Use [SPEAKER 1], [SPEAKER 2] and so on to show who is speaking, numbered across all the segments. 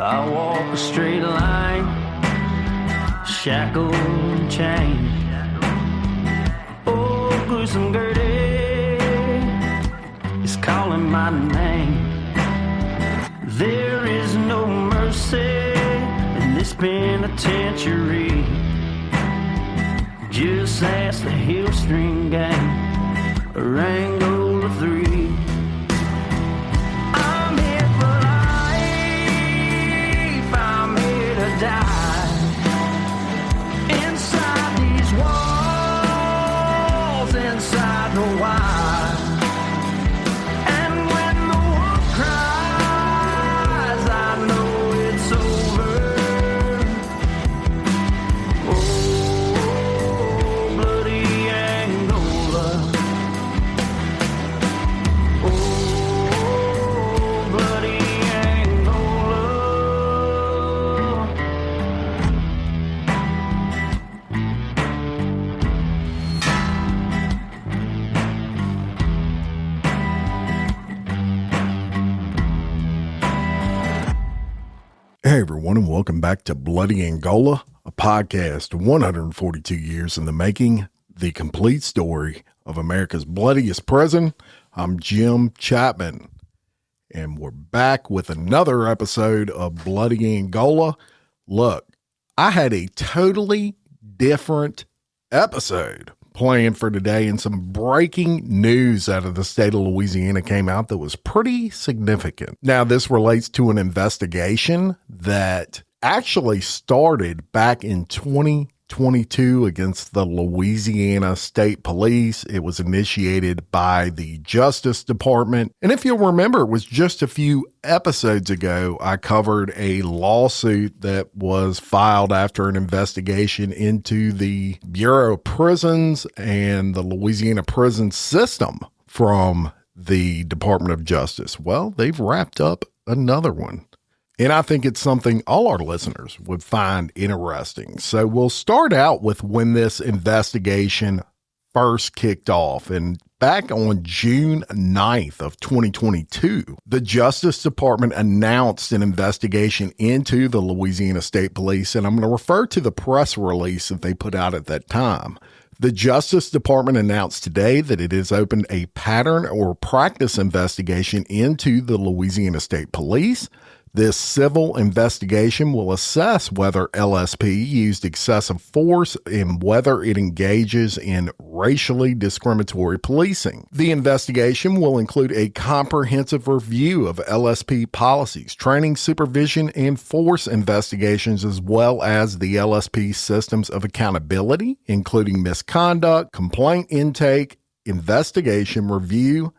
[SPEAKER 1] I walk a straight line, shackled and chained. Oh, gruesome Gertie is calling my name. There is no mercy in this penitentiary. Just ask the Hillstring Gang, or Angola 3. I'm here for life, I'm here to die. Inside these walls, inside the wire. And when the wolf cries, I know it's over. Oh, bloody Angola. Oh, bloody Angola.
[SPEAKER 2] Hey everyone, and welcome back to Bloody Angola, a podcast 142 years in the making, the complete story of America's bloodiest prison. I'm Jim Chapman, and we're back with another episode of Bloody Angola. Look, I had a totally different episode planned for today, and some breaking news out of the state of Louisiana came out that was pretty significant. Now, this relates to an investigation that actually started back in 2022 against the Louisiana State Police. It was initiated by the Justice Department. And if you'll remember, it was just a few episodes ago, I covered a lawsuit that was filed after an investigation into the Bureau of Prisons and the Louisiana prison system from the Department of Justice. Well, they've wrapped up another one. And I think it's something all our listeners would find interesting. So we'll start out with when this investigation first kicked off. And back on June 9th of 2022, the Justice Department announced an investigation into the Louisiana State Police. And I'm going to refer to the press release that they put out at that time. The Justice Department announced today that it has opened a pattern or practice investigation into the Louisiana State Police. This civil investigation will assess whether LSP used excessive force and whether it engages in racially discriminatory policing. The investigation will include a comprehensive review of LSP policies, training, supervision, and force investigations, as well as the LSP systems of accountability, including misconduct, complaint intake, investigation, review,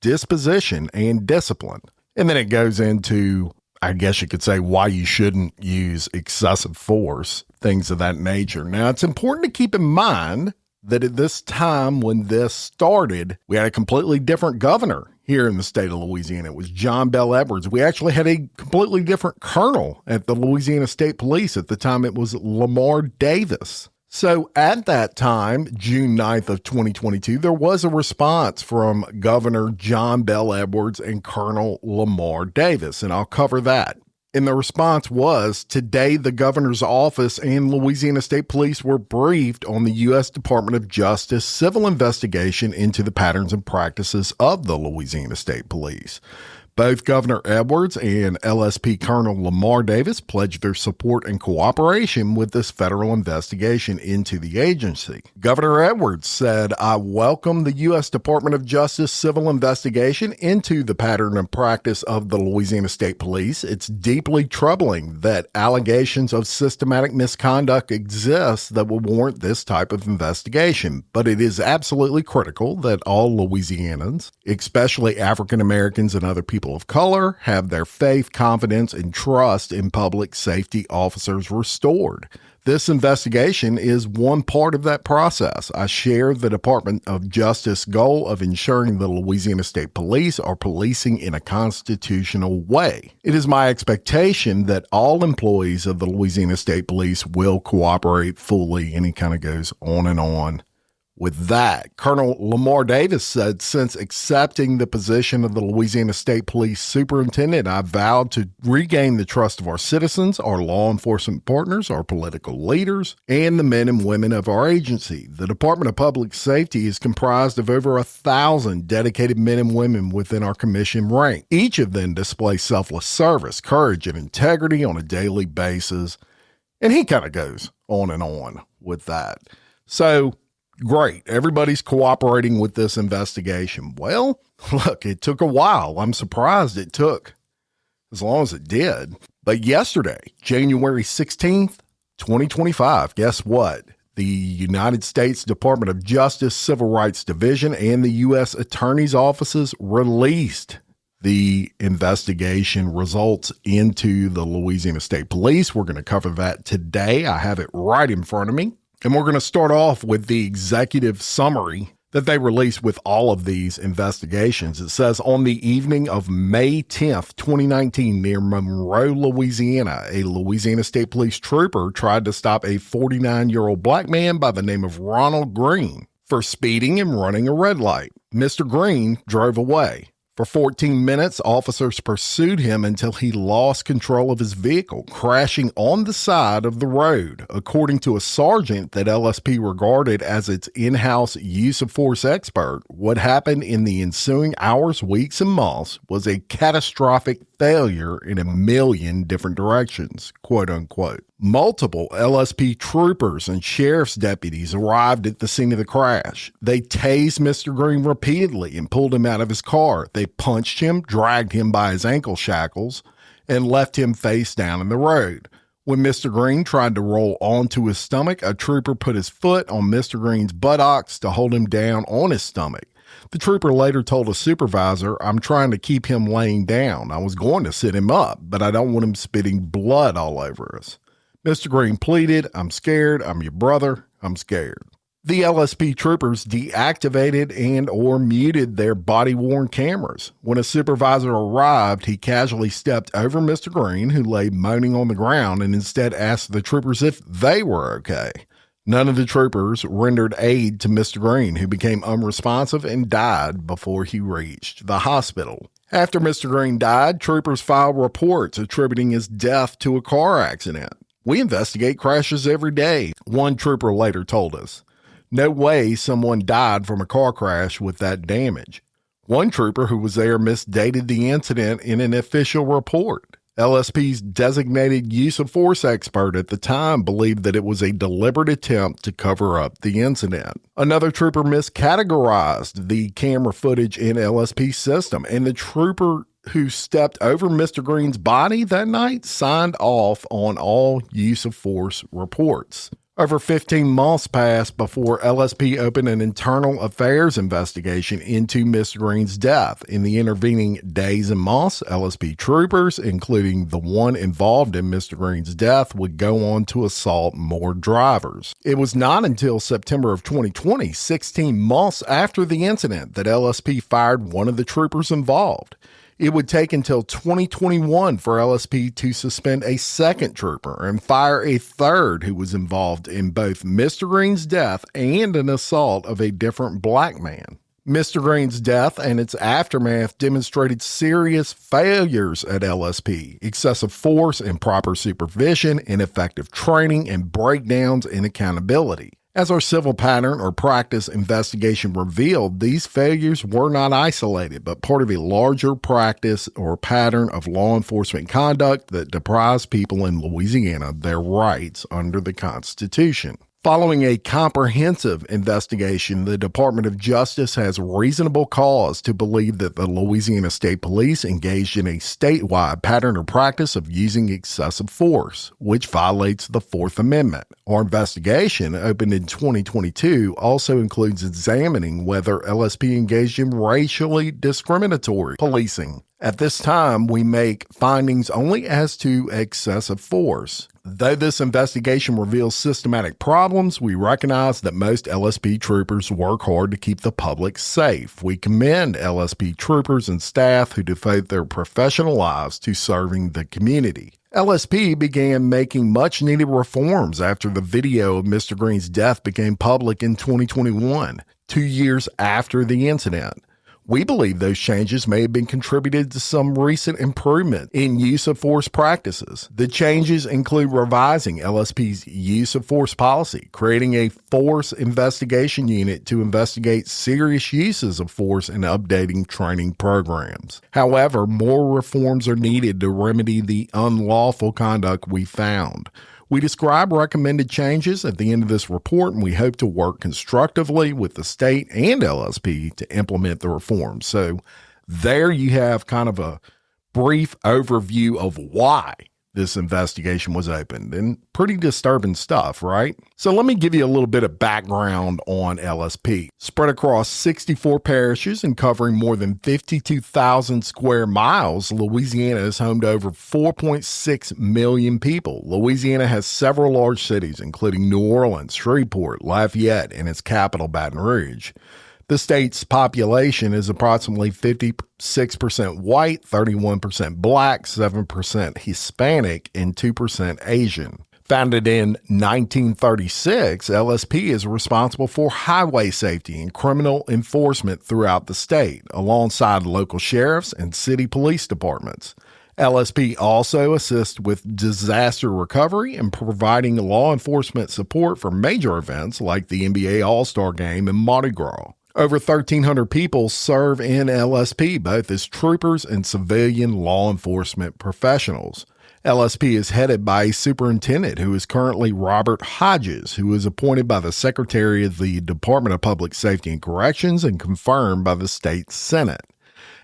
[SPEAKER 2] disposition, and discipline. And then it goes into, I guess you could say, why you shouldn't use excessive force, things of that nature. Now, it's important to keep in mind that at this time when this started, we had a completely different governor here in the state of Louisiana. It was John Bel Edwards. We actually had a completely different colonel at the Louisiana State Police. At the time, it was Lamar Davis. So at that time, June 9th of 2022, there was a response from Governor John Bel Edwards and Colonel Lamar Davis, and I'll cover that. And the response was, today the governor's office and Louisiana State Police were briefed on the U.S. Department of Justice civil investigation into the patterns and practices of the Louisiana State Police. Both Governor Edwards and LSP Colonel Lamar Davis pledged their support and cooperation with this federal investigation into the agency. Governor Edwards said, "I welcome the U.S. Department of Justice civil investigation into the pattern and practice of the Louisiana State Police. It's deeply troubling that allegations of systematic misconduct exist that will warrant this type of investigation. But it is absolutely critical that all Louisianans, especially African Americans and other people of color, have their faith, confidence, and trust in public safety officers restored. This investigation is one part of that process. I share the Department of Justice goal of ensuring the Louisiana State Police are policing in a constitutional way. It is my expectation that all employees of the Louisiana State Police will cooperate fully," and he kind of goes on and on With that, Colonel Lamar Davis said, since accepting the position of the Louisiana State Police Superintendent, I vowed to regain the trust of our citizens, our law enforcement partners, our political leaders, and the men and women of our agency. The Department of Public Safety is comprised of over 1,000 dedicated men and women within our commission rank. Each of them displays selfless service, courage, and integrity on a daily basis. And he kind of goes on and on with that. So, great. Everybody's cooperating with this investigation. Well, look, it took a while. I'm surprised it took as long as it did. But yesterday, January 16th, 2025, guess what? The United States Department of Justice Civil Rights Division and the U.S. Attorney's offices released the investigation results into the Louisiana State Police. We're going to cover that today. I have it right in front of me. And we're going to start off with the executive summary that they released with all of these investigations. It says, on the evening of May 10th, 2019, near Monroe, Louisiana, a Louisiana State Police trooper tried to stop a 49-year-old black man by the name of Ronald Green for speeding and running a red light. Mr. Green drove away. For 14 minutes, officers pursued him until he lost control of his vehicle, crashing on the side of the road. According to a sergeant that LSP regarded as its in-house use of force expert, what happened in the ensuing hours, weeks, and months was a catastrophic failure in a million different directions, quote unquote. Multiple LSP troopers and sheriff's deputies arrived at the scene of the crash. They tased Mr. Green repeatedly and pulled him out of his car. They punched him, dragged him by his ankle shackles, and left him face down in the road. When Mr. Green tried to roll onto his stomach, a trooper put his foot on Mr. Green's buttocks to hold him down on his stomach. The trooper later told a supervisor, I'm trying to keep him laying down. I was going to sit him up, but I don't want him spitting blood all over us. Mr. Green pleaded, I'm scared. I'm your brother. I'm scared. The LSP troopers deactivated and or muted their body-worn cameras. When a supervisor arrived, he casually stepped over Mr. Green, who lay moaning on the ground, and instead asked the troopers if they were okay. None of the troopers rendered aid to Mr. Green, who became unresponsive and died before he reached the hospital. After Mr. Green died, troopers filed reports attributing his death to a car accident. We investigate crashes every day, one trooper later told us. No way someone died from a car crash with that damage. One trooper who was there misdated the incident in an official report. LSP's designated use of force expert at the time believed that it was a deliberate attempt to cover up the incident. Another trooper miscategorized the camera footage in LSP's system, and the trooper who stepped over Mr. Green's body that night signed off on all use of force reports. Over 15 months passed before LSP opened an internal affairs investigation into Mr. Green's death. In the intervening days and months, LSP troopers, including the one involved in Mr. Green's death, would go on to assault more drivers. It was not until September of 2020, 16 months after the incident, that LSP fired one of the troopers involved. It would take until 2021 for LSP to suspend a second trooper and fire a third who was involved in both Mr. Green's death and an assault of a different black man. Mr. Green's death and its aftermath demonstrated serious failures at LSP, excessive force, improper supervision, ineffective training, and breakdowns in accountability. As our civil pattern or practice investigation revealed, these failures were not isolated, but part of a larger practice or pattern of law enforcement conduct that deprives people in Louisiana their rights under the Constitution. Following a comprehensive investigation, the Department of Justice has reasonable cause to believe that the Louisiana State Police engaged in a statewide pattern or practice of using excessive force, which violates the Fourth Amendment. Our investigation, opened in 2022, also includes examining whether LSP engaged in racially discriminatory policing. At this time, we make findings only as to excessive force. Though this investigation reveals systematic problems, we recognize that most LSP troopers work hard to keep the public safe. We commend LSP troopers and staff who devote their professional lives to serving the community. LSP began making much-needed reforms after the video of Mr. Green's death became public in 2021, 2 years after the incident. We believe those changes may have been contributed to some recent improvement in use of force practices. The changes include revising LSP's use of force policy, creating a force investigation unit to investigate serious uses of force, and updating training programs. However, more reforms are needed to remedy the unlawful conduct we found. We describe recommended changes at the end of this report, and we hope to work constructively with the state and LSP to implement the reforms. So there you have kind of a brief overview of why this investigation was opened, and pretty disturbing stuff, right? So let me give you a little bit of background on LSP. Spread across 64 parishes and covering more than 52,000 square miles, Louisiana is home to over 4.6 million people. Louisiana has several large cities, including New Orleans, Shreveport, Lafayette, and its capital, Baton Rouge. The state's population is approximately 56% white, 31% black, 7% Hispanic, and 2% Asian. Founded in 1936, LSP is responsible for highway safety and criminal enforcement throughout the state, alongside local sheriffs and city police departments. LSP also assists with disaster recovery and providing law enforcement support for major events like the NBA All-Star Game and Mardi Gras. Over 1,300 people serve in LSP, both as troopers and civilian law enforcement professionals. LSP is headed by a superintendent who is currently Robert Hodges, who is appointed by the Secretary of the Department of Public Safety and Corrections and confirmed by the state Senate.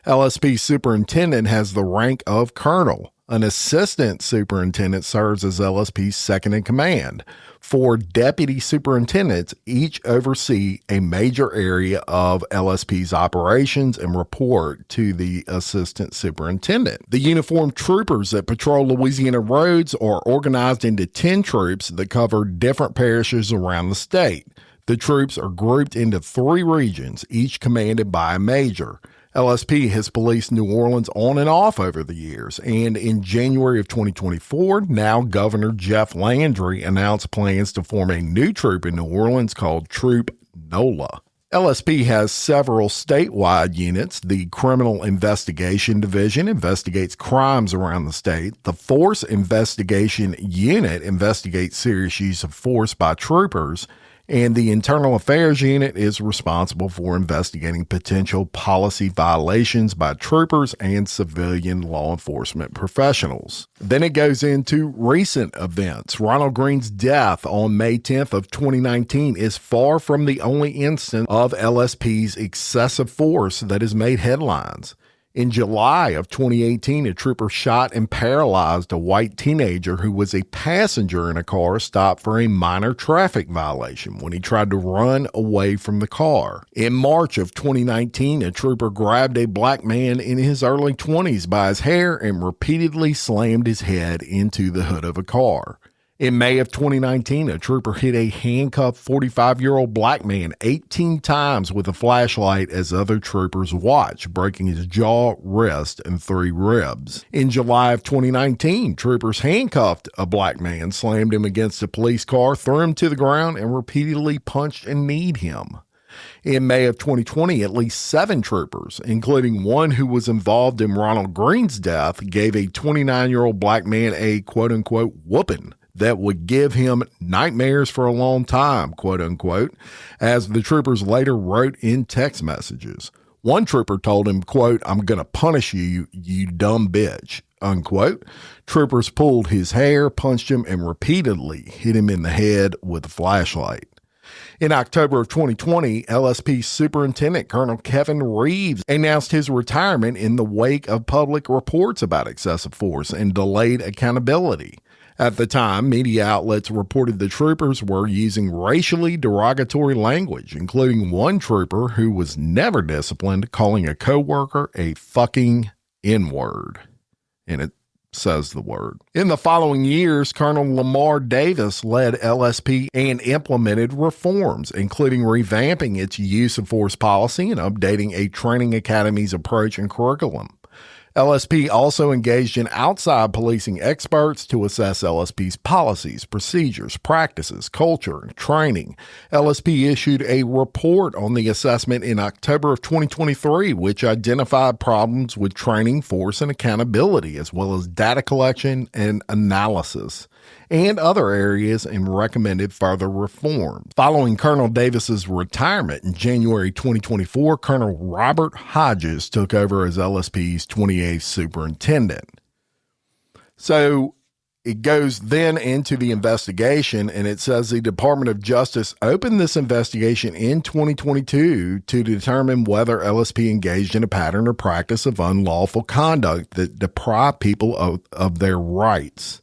[SPEAKER 2] LSP superintendent has the rank of colonel. An assistant superintendent serves as LSP's second in command. 4 deputy superintendents each oversee a major area of LSP's operations and report to the assistant superintendent. The uniformed troopers that patrol Louisiana roads are organized into 10 troops that cover different parishes around the state. The troops are grouped into 3 regions, each commanded by a major. LSP has policed New Orleans on and off over the years, and in January of 2024, now Governor Jeff Landry announced plans to form a new troop in New Orleans called Troop NOLA. LSP has several statewide units. The Criminal Investigation Division investigates crimes around the state. The Force Investigation Unit investigates serious use of force by troopers. And the Internal Affairs Unit is responsible for investigating potential policy violations by troopers and civilian law enforcement professionals. Then it goes into recent events. Ronald Green's death on May 10th of 2019 is far from the only instance of LSP's excessive force that has made headlines. In July of 2018, a trooper shot and paralyzed a white teenager who was a passenger in a car stopped for a minor traffic violation when he tried to run away from the car. In March of 2019, a trooper grabbed a black man in his early 20s by his hair and repeatedly slammed his head into the hood of a car. In May of 2019, a trooper hit a handcuffed 45-year-old black man 18 times with a flashlight as other troopers watched, breaking his jaw, wrist, and 3 ribs. In July of 2019, troopers handcuffed a black man, slammed him against a police car, threw him to the ground, and repeatedly punched and kneed him. In May of 2020, at least 7 troopers, including one who was involved in Ronald Green's death, gave a 29-year-old black man a quote-unquote whooping that would give him nightmares for a long time, quote unquote, as the troopers later wrote in text messages. One trooper told him, quote, "I'm going to punish you, you dumb bitch," unquote. Troopers pulled his hair, punched him, and repeatedly hit him in the head with a flashlight. In October of 2020, LSP Superintendent Colonel Kevin Reeves announced his retirement in the wake of public reports about excessive force and delayed accountability. At the time, media outlets reported the troopers were using racially derogatory language, including one trooper who was never disciplined calling a coworker a fucking N-word. And it says the word. In the following years, Colonel Lamar Davis led LSP and implemented reforms, including revamping its use of force policy and updating a training academy's approach and curriculum. LSP also engaged in outside policing experts to assess LSP's policies, procedures, practices, culture, and training. LSP issued a report on the assessment in October of 2023, which identified problems with training, force, and accountability, as well as data collection and analysis, and other areas, and recommended further reforms. Following Colonel Davis's retirement in January 2024, Colonel Robert Hodges took over as LSP's 28th superintendent. So it goes then into the investigation, and it says the Department of Justice opened this investigation in 2022 to determine whether LSP engaged in a pattern or practice of unlawful conduct that deprived people of their rights.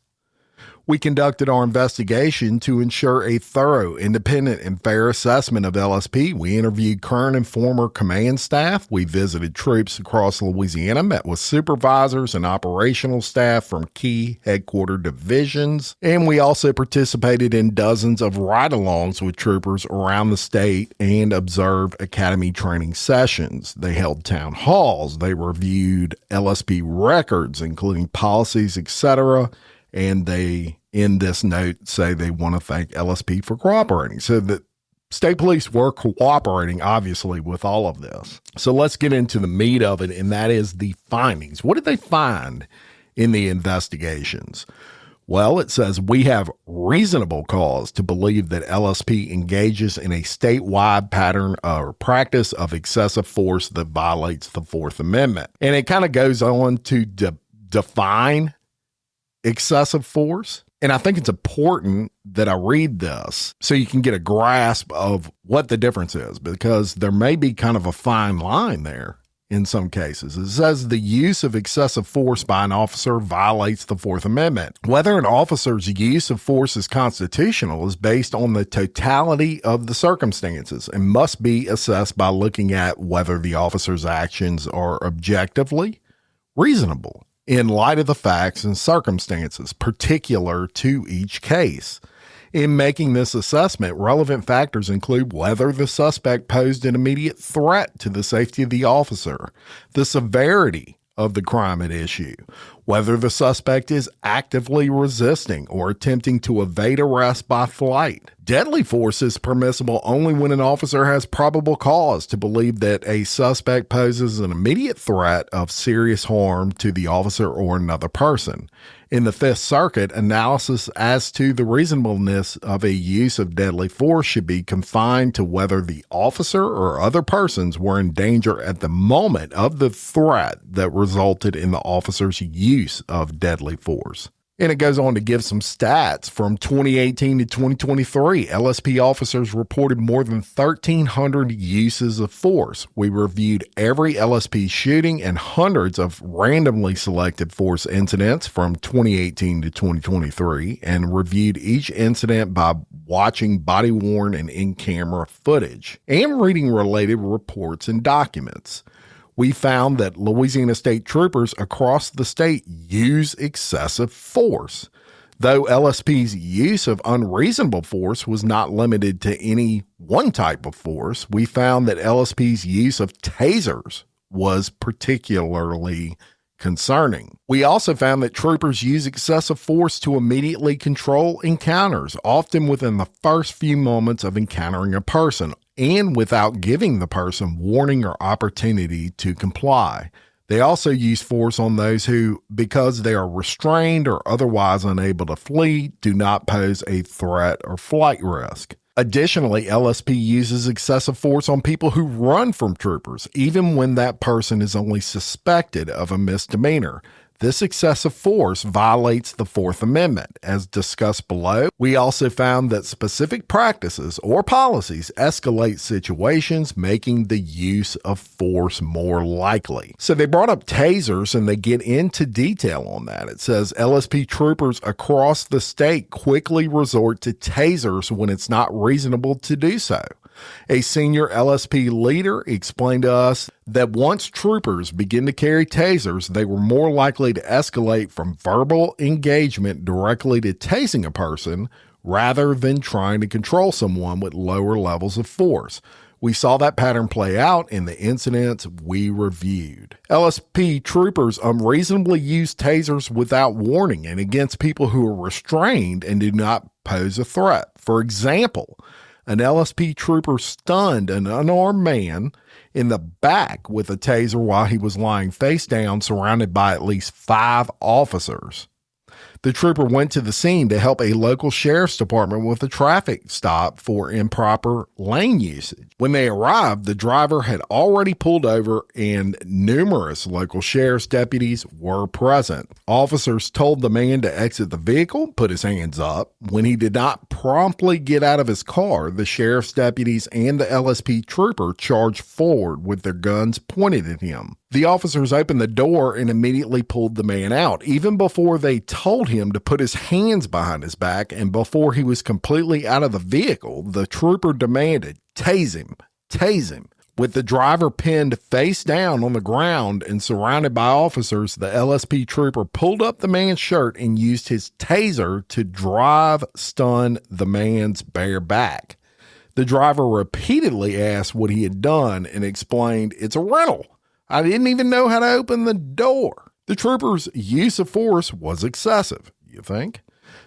[SPEAKER 2] We conducted our investigation to ensure a thorough, independent, and fair assessment of LSP. We interviewed current and former command staff. We visited troops across Louisiana, met with supervisors and operational staff from key headquarter divisions, and we also participated in dozens of ride-alongs with troopers around the state and observed academy training sessions. They held town halls. They reviewed LSP records, including policies, etc., and they, in this note, say they want to thank LSP for cooperating. So the state police were cooperating, obviously, with all of this. So let's get into the meat of it, and that is the findings. What did they find in the investigations? Well, it says we have reasonable cause to believe that LSP engages in a statewide pattern or practice of excessive force that violates the Fourth Amendment. And it kind of goes on to define excessive force. And I think it's important that I read this so you can get a grasp of what the difference is, because there may be kind of a fine line there in some cases. It says the use of excessive force by an officer violates the Fourth Amendment. Whether an officer's use of force is constitutional is based on the totality of the circumstances and must be assessed by looking at whether the officer's actions are objectively reasonable in light of the facts and circumstances particular to each case. In making this assessment, relevant factors include whether the suspect posed an immediate threat to the safety of the officer, the severity of the crime at issue, whether the suspect is actively resisting or attempting to evade arrest by flight. Deadly force is permissible only when an officer has probable cause to believe that a suspect poses an immediate threat of serious harm to the officer or another person. In the Fifth Circuit, analysis as to the reasonableness of a use of deadly force should be confined to whether the officer or other persons were in danger at the moment of the threat that resulted in the officer's use of deadly force. And it goes on to give some stats. From 2018 to 2023, LSP officers reported more than 1,300 uses of force. We reviewed every LSP shooting and hundreds of randomly selected force incidents from 2018 to 2023, and reviewed each incident by watching body-worn and in-camera footage and reading related reports and documents. We found that Louisiana State troopers across the state use excessive force. Though LSP's use of unreasonable force was not limited to any one type of force, we found that LSP's use of tasers was particularly concerning. We also found that troopers use excessive force to immediately control encounters, often within the first few moments of encountering a person, and without giving the person warning or opportunity to comply. They also use force on those who, because they are restrained or otherwise unable to flee, do not pose a threat or flight risk. Additionally, LSP uses excessive force on people who run from troopers, even when that person is only suspected of a misdemeanor. This excessive force violates the Fourth Amendment. As discussed below, we also found that specific practices or policies escalate situations, making the use of force more likely. So they brought up tasers, and they get into detail on that. It says LSP troopers across the state quickly resort to tasers when it's not reasonable to do so. A senior LSP leader explained to us that once troopers begin to carry tasers, they were more likely to escalate from verbal engagement directly to tasing a person rather than trying to control someone with lower levels of force. We saw that pattern play out in the incidents we reviewed. LSP troopers unreasonably use tasers without warning and against people who are restrained and do not pose a threat. For example, an LSP trooper stunned an unarmed man in the back with a taser while he was lying face down, surrounded by at least 5 officers. The trooper went to the scene to help a local sheriff's department with a traffic stop for improper lane usage. When they arrived, the driver had already pulled over and numerous local sheriff's deputies were present. Officers told the man to exit the vehicle, put his hands up. When he did not promptly get out of his car, the sheriff's deputies and the LSP trooper charged forward with their guns pointed at him. The officers opened the door and immediately pulled the man out, even before they told him to put his hands behind his back, and before he was completely out of the vehicle, the trooper demanded, "Tase him, tase him." With the driver pinned face down on the ground and surrounded by officers, the LSP trooper pulled up the man's shirt and used his taser to stun the man's bare back. The driver repeatedly asked what he had done and explained, "It's a rental. I didn't even know how to open the door." The trooper's use of force was excessive, you think?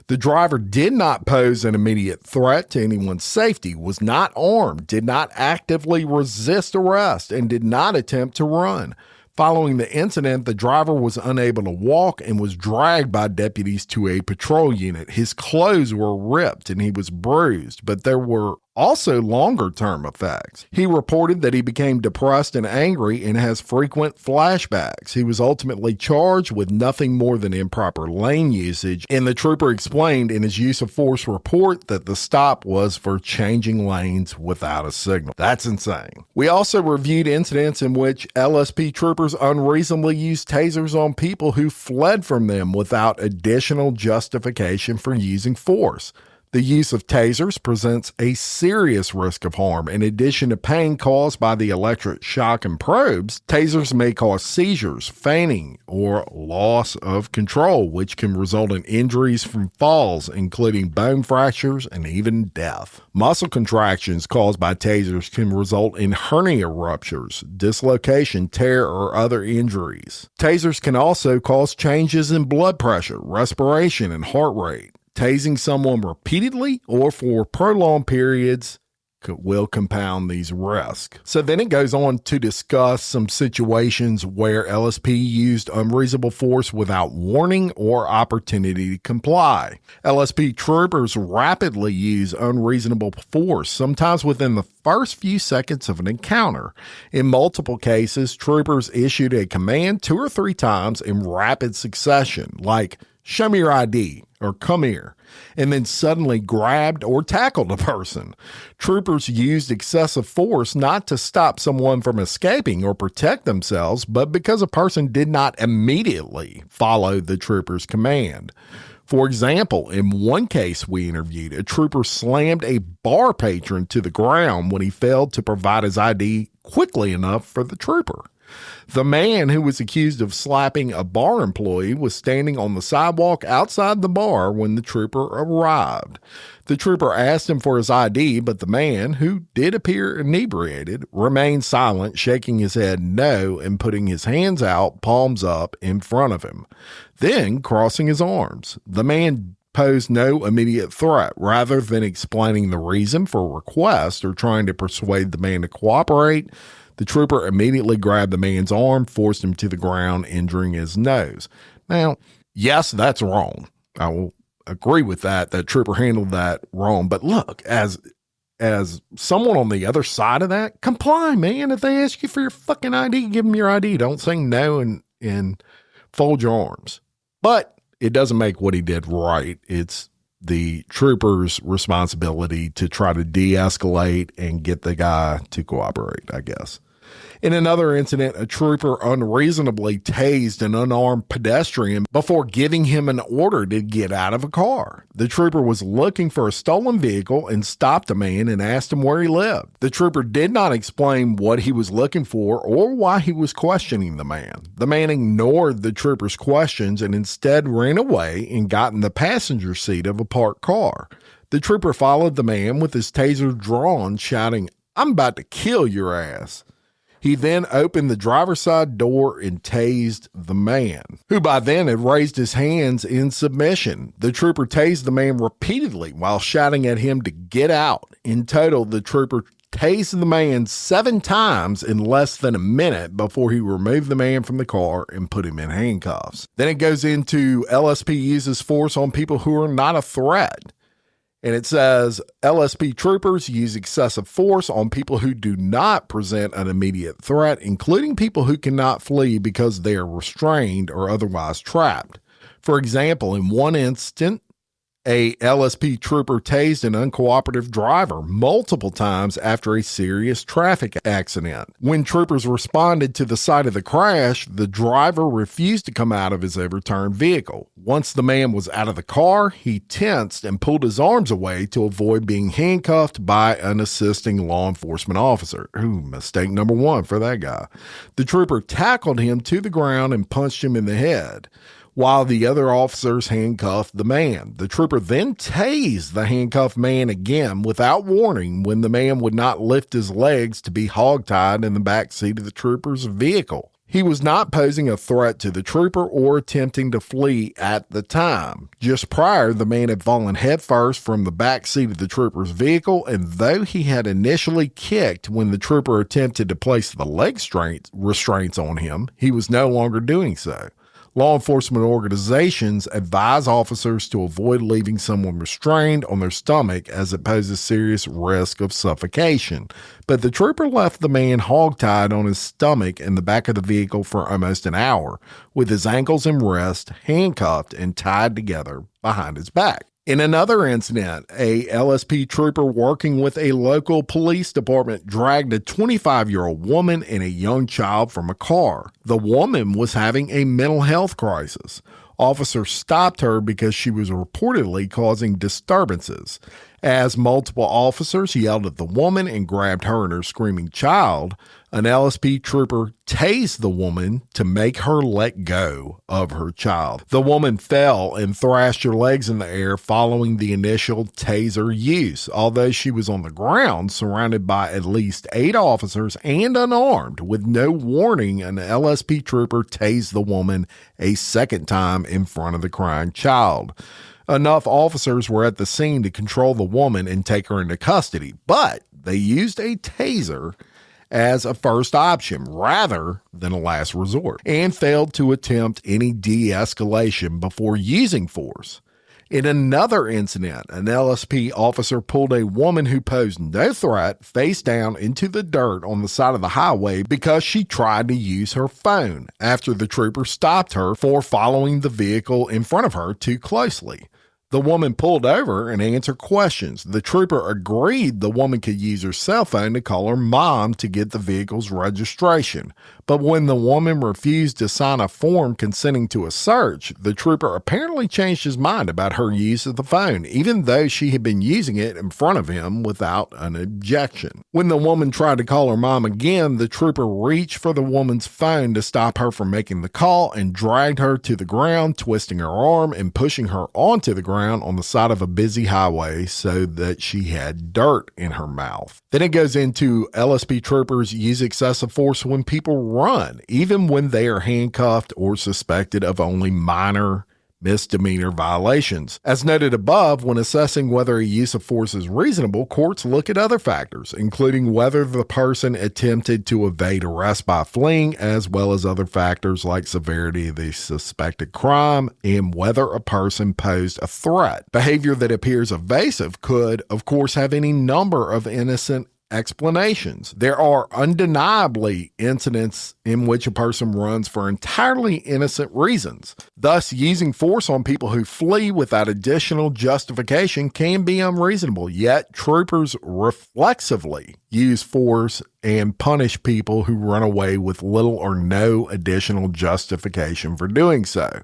[SPEAKER 2] The driver did not pose an immediate threat to anyone's safety, was not armed, did not actively resist arrest, and did not attempt to run. Following the incident, the driver was unable to walk and was dragged by deputies to a patrol unit. His clothes were ripped and he was bruised, but there were also longer-term effects. He reported that he became depressed and angry and has frequent flashbacks. He was ultimately charged with nothing more than improper lane usage, and the trooper explained in his use of force report that the stop was for changing lanes without a signal. That's insane. We also reviewed incidents in which LSP troopers unreasonably used tasers on people who fled from them without additional justification for using force. The use of tasers presents a serious risk of harm. In addition to pain caused by the electric shock and probes, tasers may cause seizures, fainting, or loss of control, which can result in injuries from falls, including bone fractures and even death. Muscle contractions caused by tasers can result in hernia ruptures, dislocation, tear, or other injuries. Tasers can also cause changes in blood pressure, respiration, and heart rate. Tasing someone repeatedly or for prolonged periods will compound these risks. So then it goes on to discuss some situations where LSP used unreasonable force without warning or opportunity to comply. LSP troopers rapidly use unreasonable force, sometimes within the first few seconds of an encounter. In multiple cases, troopers issued a command 2 or 3 times in rapid succession, like, "Show me your ID," or "Come here," and then suddenly grabbed or tackled a person. Troopers used excessive force not to stop someone from escaping or protect themselves, but because a person did not immediately follow the trooper's command. For example, in one case we interviewed, a trooper slammed a bar patron to the ground when he failed to provide his ID quickly enough for the trooper. The man who was accused of slapping a bar employee was standing on the sidewalk outside the bar when the trooper arrived. The trooper asked him for his ID, but the man, who did appear inebriated, remained silent, shaking his head no and putting his hands out, palms up, in front of him, then crossing his arms. The man posed no immediate threat. Rather than explaining the reason for a request or trying to persuade the man to cooperate, the trooper immediately grabbed the man's arm, forced him to the ground, injuring his nose. Now, yes, that's wrong. I will agree with that. That trooper handled that wrong. But look, as someone on the other side of that, comply, man. If they ask you for your fucking ID, give them your ID. Don't say no and fold your arms. But it doesn't make what he did right. It's the trooper's responsibility to try to de-escalate and get the guy to cooperate, I guess. In another incident, a trooper unreasonably tased an unarmed pedestrian before giving him an order to get out of a car. The trooper was looking for a stolen vehicle and stopped a man and asked him where he lived. The trooper did not explain what he was looking for or why he was questioning the man. The man ignored the trooper's questions and instead ran away and got in the passenger seat of a parked car. The trooper followed the man with his taser drawn, shouting, I'm about to kill your ass. He then opened the driver's side door and tased the man, who by then had raised his hands in submission. The trooper tased the man repeatedly while shouting at him to get out. In total, the trooper tased the man 7 times in less than a minute before he removed the man from the car and put him in handcuffs. Then it goes into LSP uses force on people who are not a threat. And it says LSP troopers use excessive force on people who do not present an immediate threat, including people who cannot flee because they are restrained or otherwise trapped. For example, in one instant, a LSP trooper tased an uncooperative driver multiple times after a serious traffic accident. When troopers responded to the site of the crash, the driver refused to come out of his overturned vehicle. Once the man was out of the car, he tensed and pulled his arms away to avoid being handcuffed by an assisting law enforcement officer. Ooh, mistake number 1 for that guy. The trooper tackled him to the ground and punched him in the head, while the other officers handcuffed the man. The trooper then tased the handcuffed man again without warning when the man would not lift his legs to be hogtied in the back seat of the trooper's vehicle. He was not posing a threat to the trooper or attempting to flee at the time. Just prior, the man had fallen headfirst from the back seat of the trooper's vehicle, and though he had initially kicked when the trooper attempted to place the leg restraints on him, he was no longer doing so. Law enforcement organizations advise officers to avoid leaving someone restrained on their stomach as it poses serious risk of suffocation. But the trooper left the man hogtied on his stomach in the back of the vehicle for almost an hour, with his ankles and wrists handcuffed and tied together behind his back. In another incident, a LSP trooper working with a local police department dragged a 25-year-old woman and a young child from a car. The woman was having a mental health crisis. Officers stopped her because she was reportedly causing disturbances. As multiple officers yelled at the woman and grabbed her and her screaming child, an LSP trooper tased the woman to make her let go of her child. The woman fell and thrashed her legs in the air following the initial taser use. Although she was on the ground, surrounded by at least 8 officers and unarmed, with no warning, an LSP trooper tased the woman a second time in front of the crying child. Enough officers were at the scene to control the woman and take her into custody, but they used a taser as a first option rather than a last resort, and failed to attempt any de-escalation before using force. In another incident, an LSP officer pulled a woman who posed no threat face down into the dirt on the side of the highway because she tried to use her phone after the trooper stopped her for following the vehicle in front of her too closely. The woman pulled over and answered questions. The trooper agreed the woman could use her cell phone to call her mom to get the vehicle's registration. But when the woman refused to sign a form consenting to a search, the trooper apparently changed his mind about her use of the phone, even though she had been using it in front of him without an objection. When the woman tried to call her mom again, the trooper reached for the woman's phone to stop her from making the call and dragged her to the ground, twisting her arm and pushing her onto the ground on the side of a busy highway so that she had dirt in her mouth. Then it goes into LSP troopers use excessive force when people run, even when they are handcuffed or suspected of only minor misdemeanor violations. As noted above, when assessing whether a use of force is reasonable, courts look at other factors, including whether the person attempted to evade arrest by fleeing, as well as other factors like severity of the suspected crime and whether a person posed a threat. Behavior that appears evasive could, of course, have any number of innocent explanations. There are undeniably incidents in which a person runs for entirely innocent reasons. Thus, using force on people who flee without additional justification can be unreasonable, yet troopers reflexively use force and punish people who run away with little or no additional justification for doing so.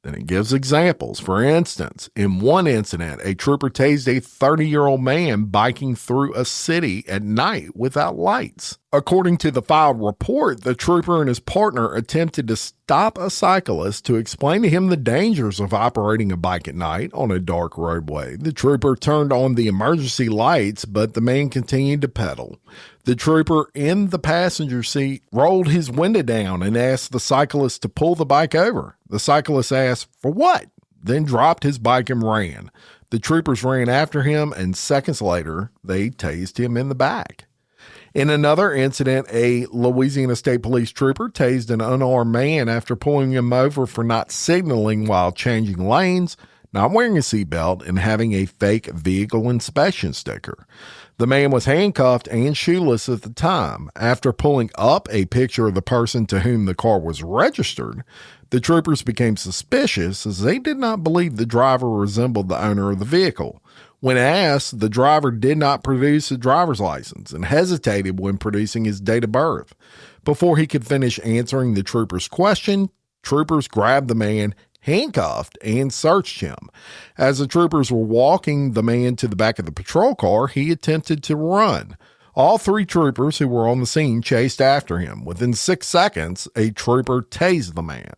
[SPEAKER 2] Then it gives examples. For instance, in one incident, a trooper tased a 30-year-old man biking through a city at night without lights. According to the filed report, the trooper and his partner attempted to stop a cyclist to explain to him the dangers of operating a bike at night on a dark roadway. The trooper turned on the emergency lights, but the man continued to pedal. The trooper in the passenger seat rolled his window down and asked the cyclist to pull the bike over. The cyclist asked, "For what?" Then dropped his bike and ran. The troopers ran after him, and seconds later, they tased him in the back. In another incident, a Louisiana State Police trooper tased an unarmed man after pulling him over for not signaling while changing lanes, not wearing a seatbelt, and having a fake vehicle inspection sticker. The man was handcuffed and shoeless at the time. After pulling up a picture of the person to whom the car was registered, the troopers became suspicious as they did not believe the driver resembled the owner of the vehicle. When asked, the driver did not produce a driver's license and hesitated when producing his date of birth. Before he could finish answering the trooper's question, troopers grabbed the man, handcuffed, and searched him. As the troopers were walking the man to the back of the patrol car, he attempted to run. All three troopers who were on the scene chased after him. Within 6 seconds, a trooper tased the man.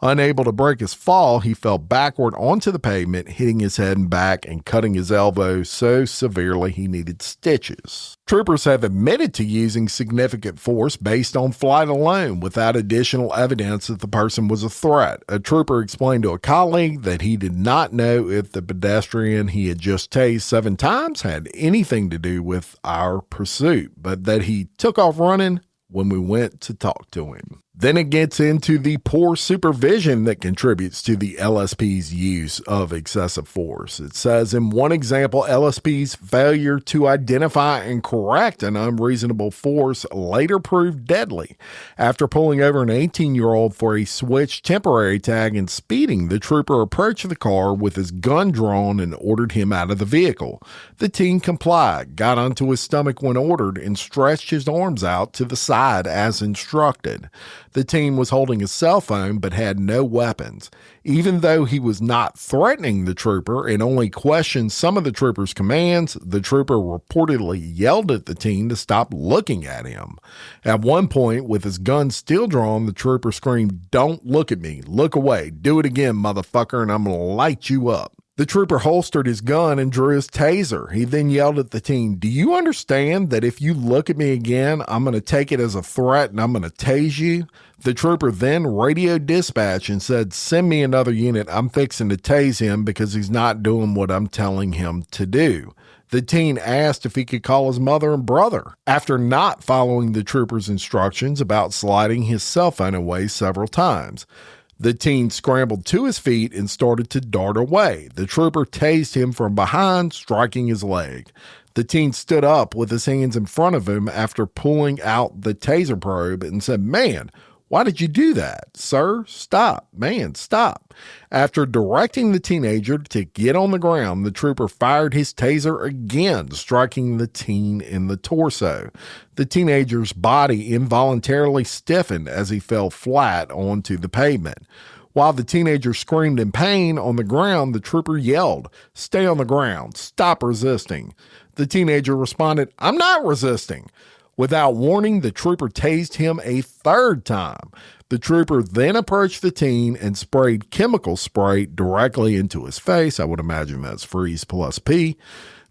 [SPEAKER 2] Unable to break his fall, he fell backward onto the pavement, hitting his head and back and cutting his elbow so severely he needed stitches. Troopers have admitted to using significant force based on flight alone without additional evidence that the person was a threat. A trooper explained to a colleague that he did not know if the pedestrian he had just tased 7 times had anything to do with our pursuit, but that he took off running when we went to talk to him. Then it gets into the poor supervision that contributes to the LSP's use of excessive force. It says in one example, LSP's failure to identify and correct an unreasonable force later proved deadly. After pulling over an 18-year-old for a switch temporary tag and speeding, the trooper approached the car with his gun drawn and ordered him out of the vehicle. The teen complied, got onto his stomach when ordered, and stretched his arms out to the side as instructed. The teen was holding a cell phone but had no weapons. Even though he was not threatening the trooper and only questioned some of the trooper's commands, the trooper reportedly yelled at the teen to stop looking at him. At one point, with his gun still drawn, the trooper screamed, "Don't look at me. Look away. Do it again, motherfucker, and I'm going to light you up." The trooper holstered his gun and drew his taser. He then yelled at the teen, "Do you understand that if you look at me again, I'm going to take it as a threat and I'm going to tase you?" The trooper then radioed dispatch and said, "Send me another unit. I'm fixing to tase him because he's not doing what I'm telling him to do." The teen asked if he could call his mother and brother after not following the trooper's instructions about sliding his cell phone away several times. The teen scrambled to his feet and started to dart away. The trooper tased him from behind, striking his leg. The teen stood up with his hands in front of him after pulling out the taser probe and said, "Man, why did you do that? Sir, stop. Man, stop." After directing the teenager to get on the ground, the trooper fired his taser again, striking the teen in the torso. The teenager's body involuntarily stiffened as he fell flat onto the pavement. While the teenager screamed in pain on the ground, the trooper yelled, "Stay on the ground. Stop resisting." The teenager responded, "I'm not resisting." Without warning, the trooper tased him a third time. The trooper then approached the teen and sprayed chemical spray directly into his face. I would imagine that's freeze plus P.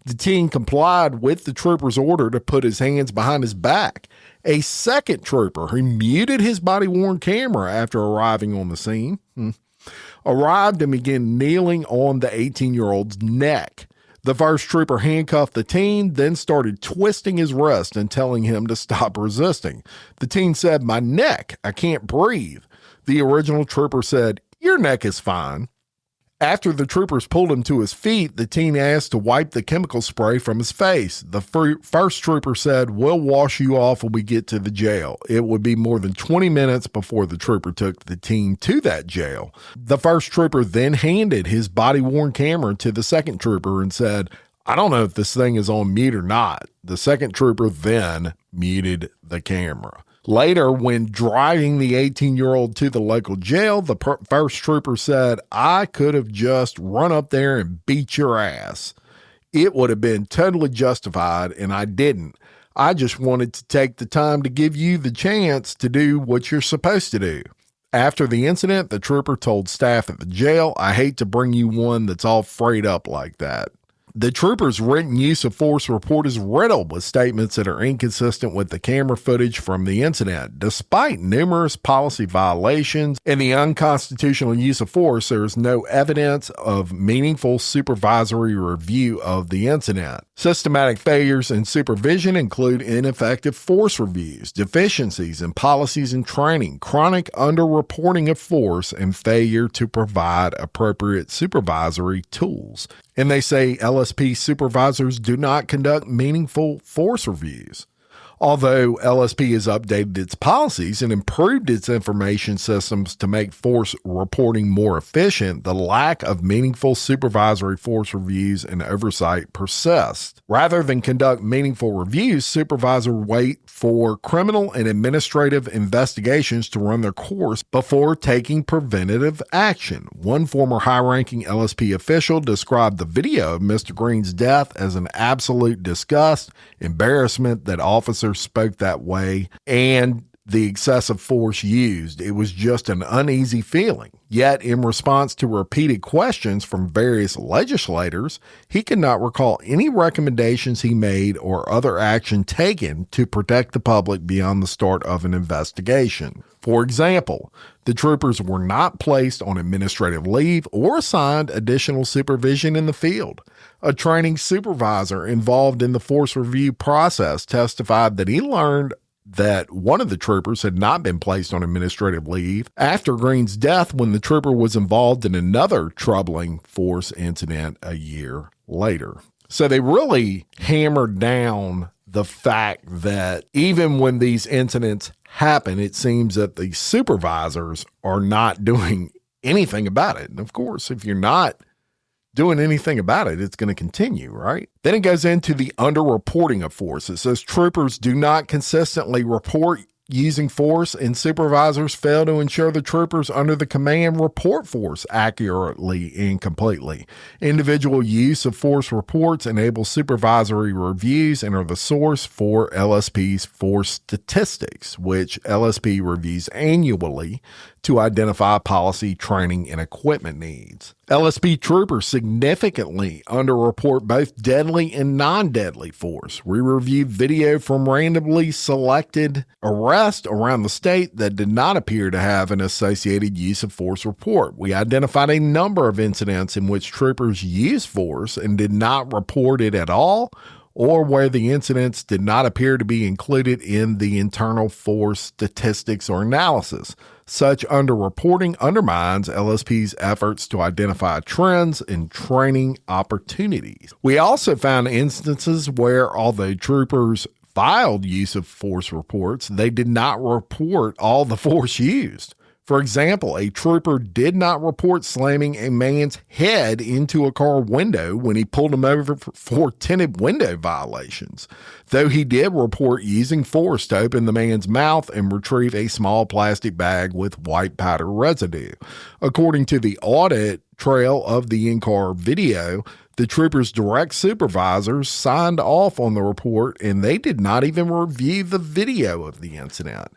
[SPEAKER 2] The teen complied with the trooper's order to put his hands behind his back. A second trooper, who muted his body-worn camera after arriving on the scene, arrived and began kneeling on the 18-year-old's neck. The first trooper handcuffed the teen, then started twisting his wrist and telling him to stop resisting. The teen said, "My neck, I can't breathe." The original trooper said, "Your neck is fine." After the troopers pulled him to his feet, the teen asked to wipe the chemical spray from his face. The first trooper said, "We'll wash you off when we get to the jail." It would be more than 20 minutes before the trooper took the teen to that jail. The first trooper then handed his body-worn camera to the second trooper and said, "I don't know if this thing is on mute or not." The second trooper then muted the camera. Later, when driving the 18-year-old to the local jail, the first trooper said, "I could have just run up there and beat your ass. It would have been totally justified, and I didn't. I just wanted to take the time to give you the chance to do what you're supposed to do. After the incident, the trooper told staff at the jail, "I hate to bring you one that's all frayed up like that." The trooper's written use of force report is riddled with statements that are inconsistent with the camera footage from the incident. Despite numerous policy violations and the unconstitutional use of force, there is no evidence of meaningful supervisory review of the incident. Systematic failures in supervision include ineffective force reviews, deficiencies in policies and training, chronic underreporting of force, and failure to provide appropriate supervisory tools. And they say LSP supervisors do not conduct meaningful force reviews. Although LSP has updated its policies and improved its information systems to make force reporting more efficient, the lack of meaningful supervisory force reviews and oversight persists. Rather than conduct meaningful reviews, supervisors wait for criminal and administrative investigations to run their course before taking preventative action. One former high-ranking LSP official described the video of Mr. Green's death as an absolute disgust, embarrassment that officers spoke that way, and the excessive force used. It was just an uneasy feeling. Yet, in response to repeated questions from various legislators, he could not recall any recommendations he made or other action taken to protect the public beyond the start of an investigation. For example, the troopers were not placed on administrative leave or assigned additional supervision in the field. A training supervisor involved in the force review process testified that he learned that one of the troopers had not been placed on administrative leave after Green's death when the trooper was involved in another troubling force incident a year later. So they really hammered down the fact that even when these incidents happen, it seems that the supervisors are not doing anything about it. And of course, if you're not doing anything about it, it's going to continue, right? Then it goes into the underreporting of force. It says troopers do not consistently report using force, and supervisors fail to ensure the troopers under the command report force accurately and completely. Individual use of force reports enable supervisory reviews and are the source for LSP's force statistics, which LSP reviews annually to identify policy, training, and equipment needs. LSP troopers significantly underreport both deadly and non-deadly force. We reviewed video from randomly selected arrests around the state that did not appear to have an associated use of force report. We identified a number of incidents in which troopers used force and did not report it at all, or where the incidents did not appear to be included in the internal force statistics or analysis. Such underreporting undermines LSP's efforts to identify trends and training opportunities. We also found instances where, although troopers filed use of force reports, they did not report all the force used. For example, a trooper did not report slamming a man's head into a car window when he pulled him over for tinted window violations, though he did report using force to open the man's mouth and retrieve a small plastic bag with white powder residue. According to the audit trail of the in-car video, the trooper's direct supervisors signed off on the report, and they did not even review the video of the incident.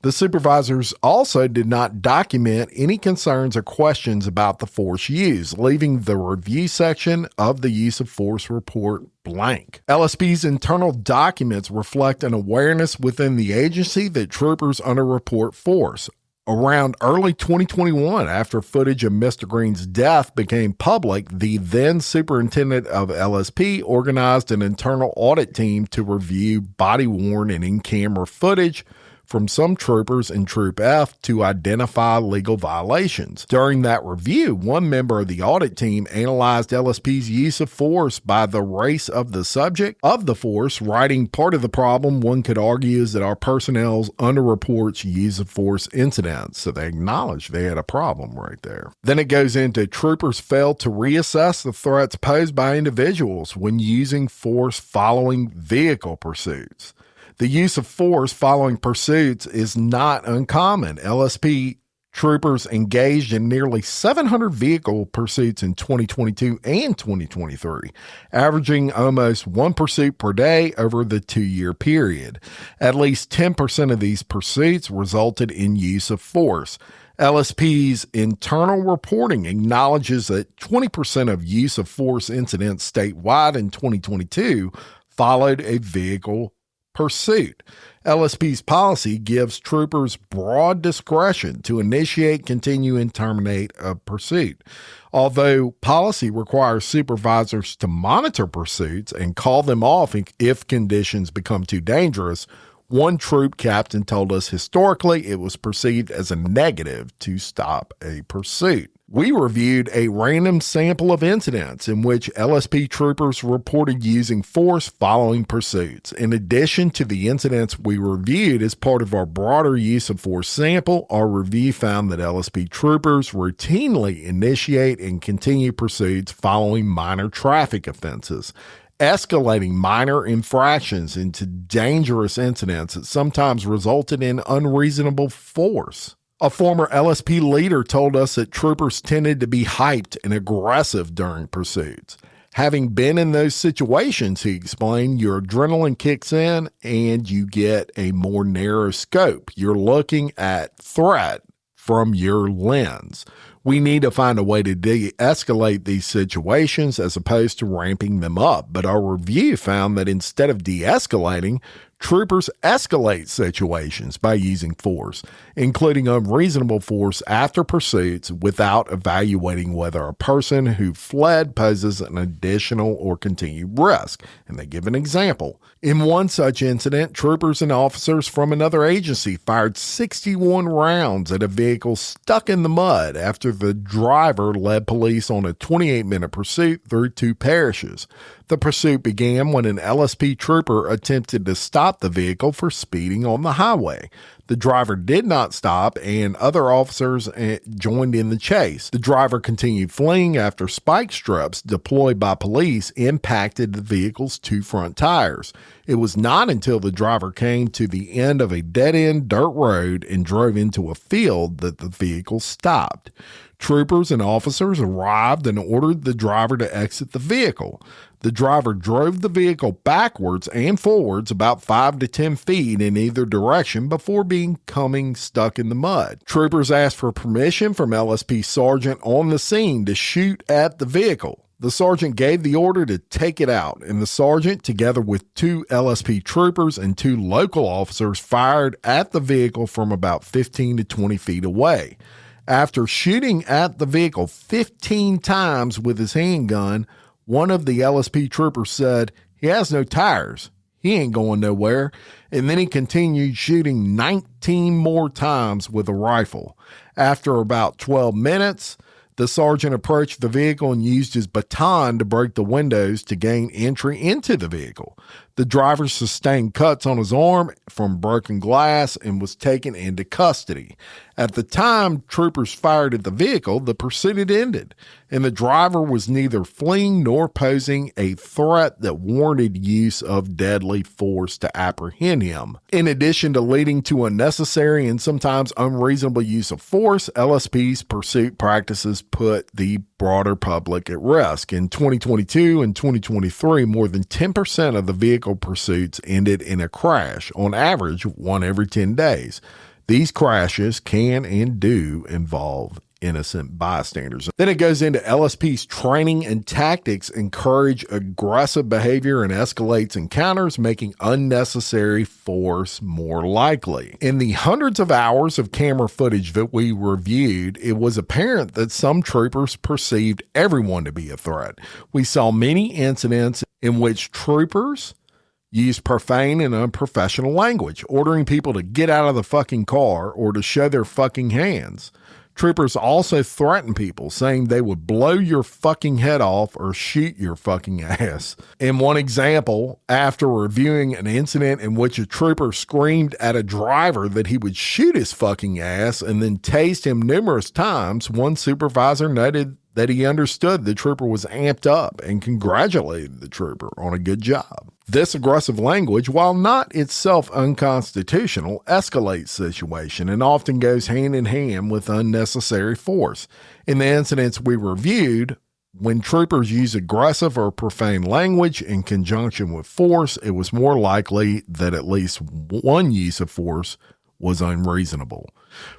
[SPEAKER 2] The supervisors also did not document any concerns or questions about the force used, leaving the review section of the use of force report blank. LSP's internal documents reflect an awareness within the agency that troopers underreport force. Around early 2021, after footage of Mr. Green's death became public, the then superintendent of LSP organized an internal audit team to review body-worn and in-camera footage from some troopers in Troop F to identify legal violations. During that review, one member of the audit team analyzed LSP's use of force by the race of the subject of the force, writing, "Part of the problem, one could argue, is that our personnel's underreports use of force incidents." So they acknowledged they had a problem right there. Then it goes into troopers failed to reassess the threats posed by individuals when using force following vehicle pursuits. The use of force following pursuits is not uncommon. LSP Troopers engaged in nearly 700 vehicle pursuits in 2022 and 2023, averaging almost one pursuit per day over the 2-year period. At least 10% of these pursuits resulted in use of force. LSP's internal reporting acknowledges that 20% of use of force incidents statewide in 2022 followed a vehicle pursuit. LSP's policy gives troopers broad discretion to initiate, continue, and terminate a pursuit. Although policy requires supervisors to monitor pursuits and call them off if conditions become too dangerous, one troop captain told us historically it was perceived as a negative to stop a pursuit. We reviewed a random sample of incidents in which LSP troopers reported using force following pursuits. In addition to the incidents we reviewed as part of our broader use of force sample, our review found that LSP troopers routinely initiate and continue pursuits following minor traffic offenses, escalating minor infractions into dangerous incidents that sometimes resulted in unreasonable force. A former LSP leader told us that troopers tended to be hyped and aggressive during pursuits. Having been in those situations, he explained, your adrenaline kicks in and you get a more narrow scope. You're looking at threat from your lens. We need to find a way to de-escalate these situations as opposed to ramping them up. But our review found that instead of de-escalating, troopers escalate situations by using force, including unreasonable force after pursuits without evaluating whether a person who fled poses an additional or continued risk. And they give an example. In one such incident, troopers and officers from another agency fired 61 rounds at a vehicle stuck in the mud after the driver led police on a 28-minute pursuit through 2 parishes. The pursuit began when an LSP trooper attempted to stop the vehicle for speeding on the highway. The driver did not stop, and other officers joined in the chase. The driver continued fleeing after spike strips deployed by police impacted the vehicle's 2 front tires. It was not until the driver came to the end of a dead-end dirt road and drove into a field that the vehicle stopped. Troopers and officers arrived and ordered the driver to exit the vehicle. The driver drove the vehicle backwards and forwards about 5 to 10 feet in either direction before becoming stuck in the mud. Troopers asked for permission from LSP sergeant on the scene to shoot at the vehicle. The sergeant gave the order to take it out, and the sergeant, together with 2 LSP troopers and 2 local officers, fired at the vehicle from about 15 to 20 feet away. After shooting at the vehicle 15 times with his handgun, one of the LSP troopers said, "He has no tires. He ain't going nowhere." And then he continued shooting 19 more times with a rifle. After about 12 minutes, the sergeant approached the vehicle and used his baton to break the windows to gain entry into the vehicle. The driver sustained cuts on his arm from broken glass and was taken into custody. At the time troopers fired at the vehicle, the pursuit had ended, and the driver was neither fleeing nor posing a threat that warranted use of deadly force to apprehend him. In addition to leading to unnecessary and sometimes unreasonable use of force, LSP's pursuit practices put the broader public at risk. In 2022 and 2023, more than 10% of the vehicle pursuits ended in a crash, on average, 1 every 10 days. These crashes can and do involve innocent bystanders. Then it goes into LSP's training and tactics encourage aggressive behavior and escalates encounters, making unnecessary force more likely. In the hundreds of hours of camera footage that we reviewed, it was apparent that some troopers perceived everyone to be a threat. We saw many incidents in which troopers used profane and unprofessional language, ordering people to get out of the fucking car or to show their fucking hands. Troopers also threatened people, saying they would blow your fucking head off or shoot your fucking ass. In one example, after reviewing an incident in which a trooper screamed at a driver that he would shoot his fucking ass and then tased him numerous times, one supervisor noted that he understood the trooper was amped up and congratulated the trooper on a good job. This aggressive language, while not itself unconstitutional, escalates the situation and often goes hand in hand with unnecessary force. In the incidents we reviewed, when troopers use aggressive or profane language in conjunction with force, it was more likely that at least one use of force was unreasonable.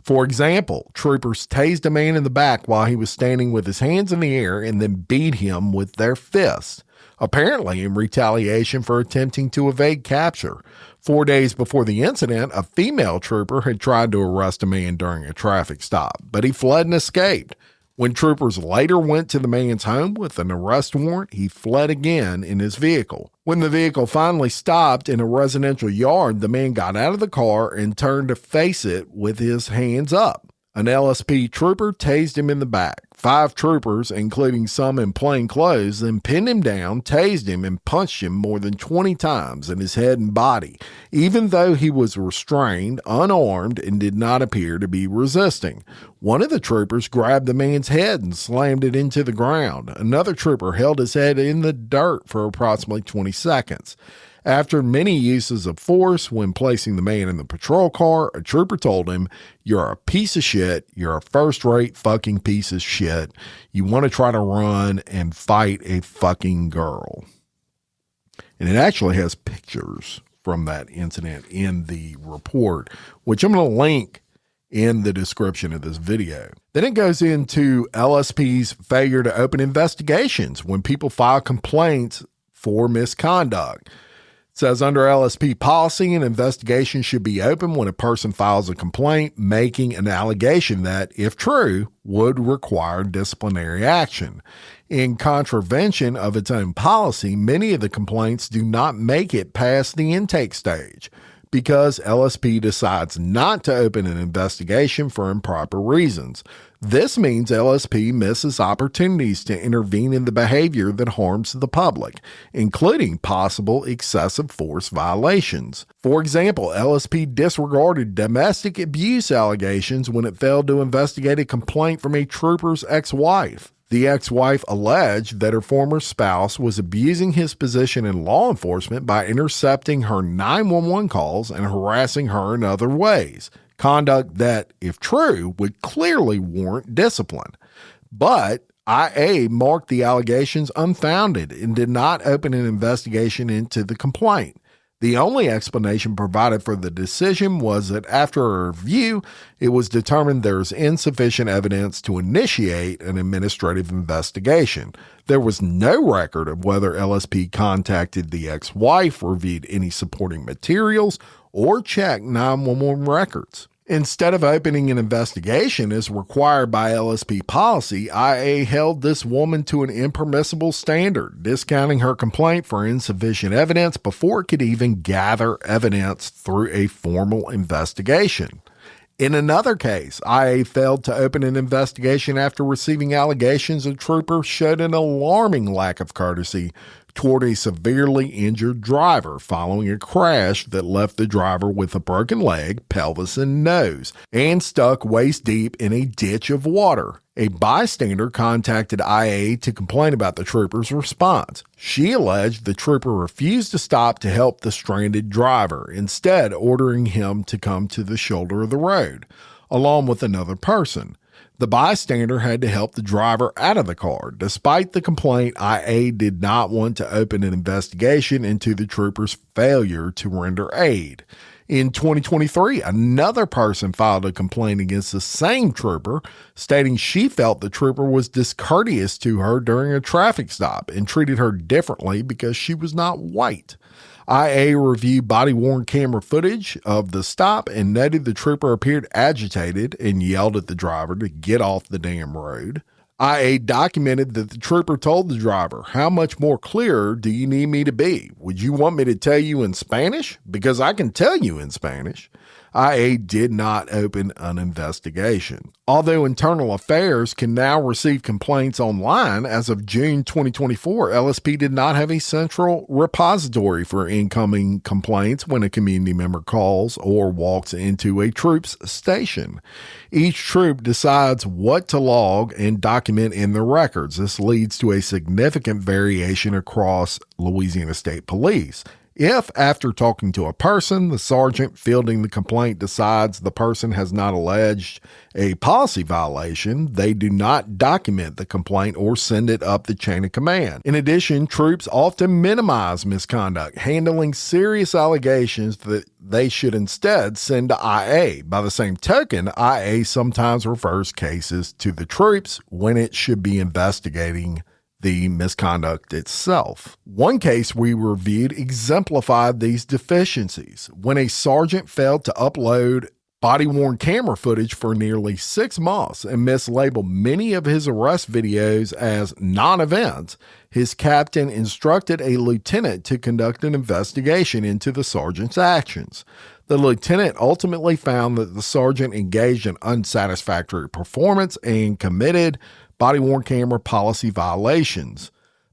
[SPEAKER 2] For example, troopers tased a man in the back while he was standing with his hands in the air and then beat him with their fists, apparently in retaliation for attempting to evade capture. 4 days before the incident, a female trooper had tried to arrest a man during a traffic stop, but he fled and escaped. When troopers later went to the man's home with an arrest warrant, he fled again in his vehicle. When the vehicle finally stopped in a residential yard, the man got out of the car and turned to face it with his hands up. An LSP trooper tased him in the back. 5 troopers, including some in plain clothes, then pinned him down, tased him, and punched him more than 20 times in his head and body, even though he was restrained, unarmed, and did not appear to be resisting. One of the troopers grabbed the man's head and slammed it into the ground. Another trooper held his head in the dirt for approximately 20 seconds. After many uses of force when placing the man in the patrol car, a trooper told him, "You're a piece of shit. You're a first-rate fucking piece of shit. You want to try to run and fight a fucking girl." And it actually has pictures from that incident in the report, which I'm going to link in the description of this video. Then it goes into LSP's failure to open investigations when people file complaints for misconduct. Says under LSP policy, an investigation should be open when a person files a complaint making an allegation that, if true, would require disciplinary action. In contravention of its own policy, many of the complaints do not make it past the intake stage because LSP decides not to open an investigation for improper reasons. This means LSP misses opportunities to intervene in the behavior that harms the public, including possible excessive force violations. For example, LSP disregarded domestic abuse allegations when it failed to investigate a complaint from a trooper's ex-wife. The ex-wife alleged that her former spouse was abusing his position in law enforcement by intercepting her 911 calls and harassing her in other ways. Conduct that, if true, would clearly warrant discipline. But IA marked the allegations unfounded and did not open an investigation into the complaint. The only explanation provided for the decision was that after a review, it was determined there is insufficient evidence to initiate an administrative investigation. There was no record of whether LSP contacted the ex-wife, reviewed any supporting materials, or checked 911 records. Instead of opening an investigation as required by LSP policy, IA held this woman to an impermissible standard, discounting her complaint for insufficient evidence before it could even gather evidence through a formal investigation. In another case, IA failed to open an investigation after receiving allegations a trooper showed an alarming lack of courtesy toward a severely injured driver following a crash that left the driver with a broken leg, pelvis, and nose, and stuck waist deep in a ditch of water. A bystander contacted IA to complain about the trooper's response. She alleged the trooper refused to stop to help the stranded driver, instead ordering him to come to the shoulder of the road, along with another person. The bystander had to help the driver out of the car. Despite the complaint, IA did not want to open an investigation into the trooper's failure to render aid. In 2023, another person filed a complaint against the same trooper, stating she felt the trooper was discourteous to her during a traffic stop and treated her differently because she was not white. IA reviewed body-worn camera footage of the stop and noted the trooper appeared agitated and yelled at the driver to get off the damn road. IA documented that the trooper told the driver, "How much more clearer do you need me to be? Would you want me to tell you in Spanish? Because I can tell you in Spanish." IA did not open an investigation. Although Internal Affairs can now receive complaints online, as of June 2024, LSP did not have a central repository for incoming complaints when a community member calls or walks into a troop's station. Each troop decides what to log and document in their records. This leads to a significant variation across Louisiana State Police. If, after talking to a person, the sergeant fielding the complaint decides the person has not alleged a policy violation, they do not document the complaint or send it up the chain of command. In addition, troops often minimize misconduct, handling serious allegations that they should instead send to IA. By the same token, IA sometimes refers cases to the troops when it should be investigating the misconduct itself. One case we reviewed exemplified these deficiencies. When a sergeant failed to upload body-worn camera footage for nearly 6 months and mislabeled many of his arrest videos as non-events, his captain instructed a lieutenant to conduct an investigation into the sergeant's actions. The lieutenant ultimately found that the sergeant engaged in unsatisfactory performance and committed body-worn camera policy violations.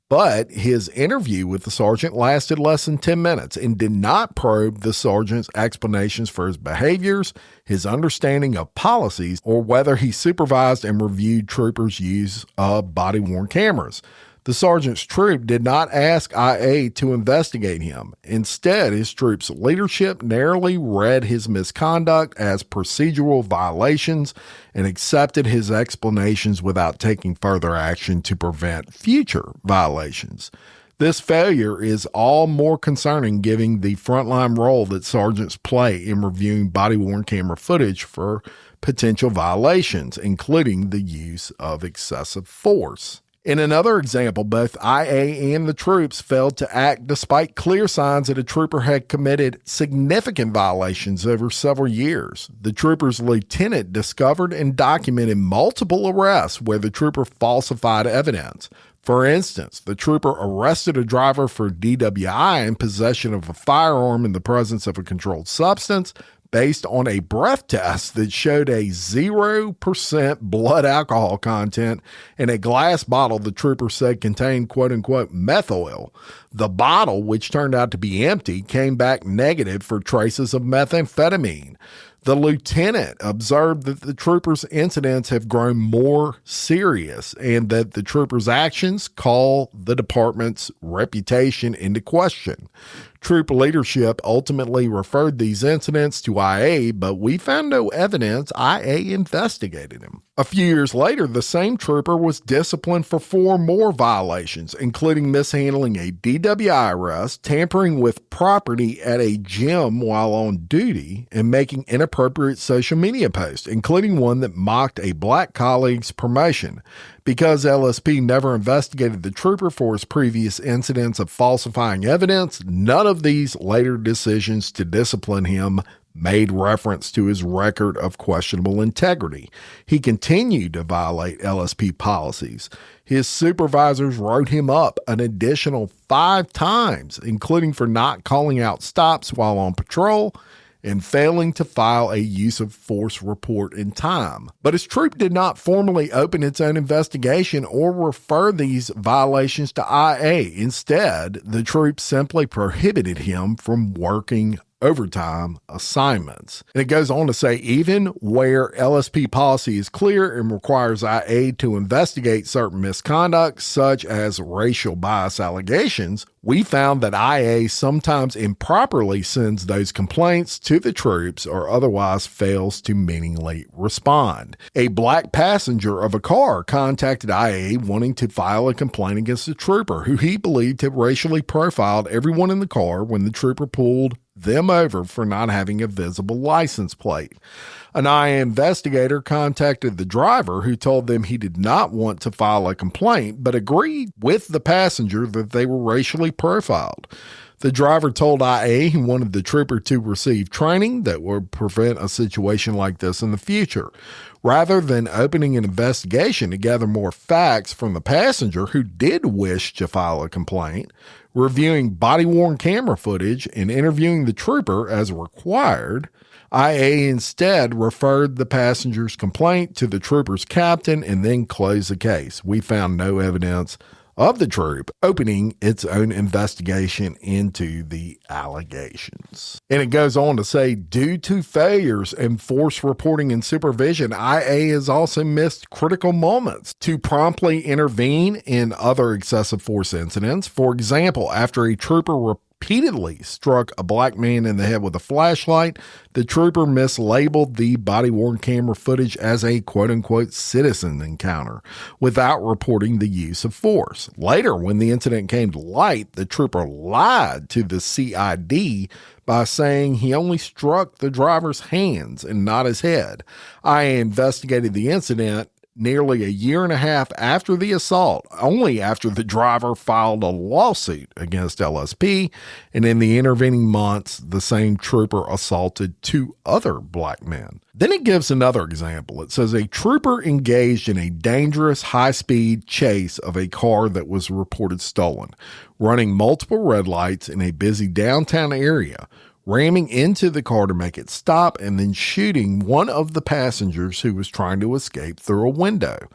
[SPEAKER 2] But his interview with the sergeant lasted less than 10 minutes and did not probe the sergeant's explanations for his behaviors, his understanding of policies, or whether he supervised and reviewed troopers' use of body-worn cameras. The sergeant's troop did not ask IA to investigate him. Instead, his troop's leadership narrowly read his misconduct as procedural violations and accepted his explanations without taking further action to prevent future violations. This failure is all more concerning given the frontline role that sergeants play in reviewing body-worn camera footage for potential violations, including the use of excessive force. In another example, both IA and the troops failed to act despite clear signs that a trooper had committed significant violations over several years. The trooper's lieutenant discovered and documented multiple arrests where the trooper falsified evidence. For instance, the trooper arrested a driver for DWI and possession of a firearm in the presence of a controlled substance based on a breath test that showed a 0% blood alcohol content in a glass bottle the trooper said contained quote-unquote meth oil. The bottle, which turned out to be empty, came back negative for traces of methamphetamine. The lieutenant observed that the trooper's incidents have grown more serious and that the trooper's actions call the department's reputation into question. Troop leadership ultimately referred these incidents to IA, but we found no evidence IA investigated him. A few years later, the same trooper was disciplined for 4 more violations, including mishandling a DWI arrest, tampering with property at a gym while on duty, and making inappropriate social media posts, including one that mocked a black colleague's promotion. Because LSP never investigated the trooper for his previous incidents of falsifying evidence, none of these later decisions to discipline him made reference to his record of questionable integrity. He continued to violate LSP policies. His supervisors wrote him up an additional 5 times, including for not calling out stops while on patrol and failing to file a use of force report in time. But his troop did not formally open its own investigation or refer these violations to IA. Instead, the troop simply prohibited him from working overtime assignments. And it goes on to say, even where LSP policy is clear and requires IA to investigate certain misconduct, such as racial bias allegations, we found that IA sometimes improperly sends those complaints to the troops or otherwise fails to meaningfully respond. A black passenger of a car contacted IA wanting to file a complaint against a trooper who he believed had racially profiled everyone in the car when the trooper pulled them over for not having a visible license plate. An IA investigator contacted the driver, who told them he did not want to file a complaint, but agreed with the passenger that they were racially profiled. The driver told IA he wanted the trooper to receive training that would prevent a situation like this in the future. Rather than opening an investigation to gather more facts from the passenger who did wish to file a complaint, reviewing body-worn camera footage and interviewing the trooper as required, IA instead referred the passenger's complaint to the trooper's captain and then closed the case. We found no evidence of the troop opening its own investigation into the allegations. And it goes on to say, due to failures in force reporting and supervision, IA has also missed critical moments to promptly intervene in other excessive force incidents. For example, after a trooper repeatedly struck a black man in the head with a flashlight, the trooper mislabeled the body-worn camera footage as a quote-unquote citizen encounter without reporting the use of force. Later, when the incident came to light, the trooper lied to the CID by saying he only struck the driver's hands and not his head. I investigated the incident nearly a year and a half after the assault, only after the driver filed a lawsuit against LSP, and in the intervening months, the same trooper assaulted 2 other black men. Then it gives another example. It says a trooper engaged in a dangerous high-speed chase of a car that was reported stolen, running multiple red lights in a busy downtown area, ramming into the car to make it stop, and then shooting one of the passengers who was trying to escape through a window.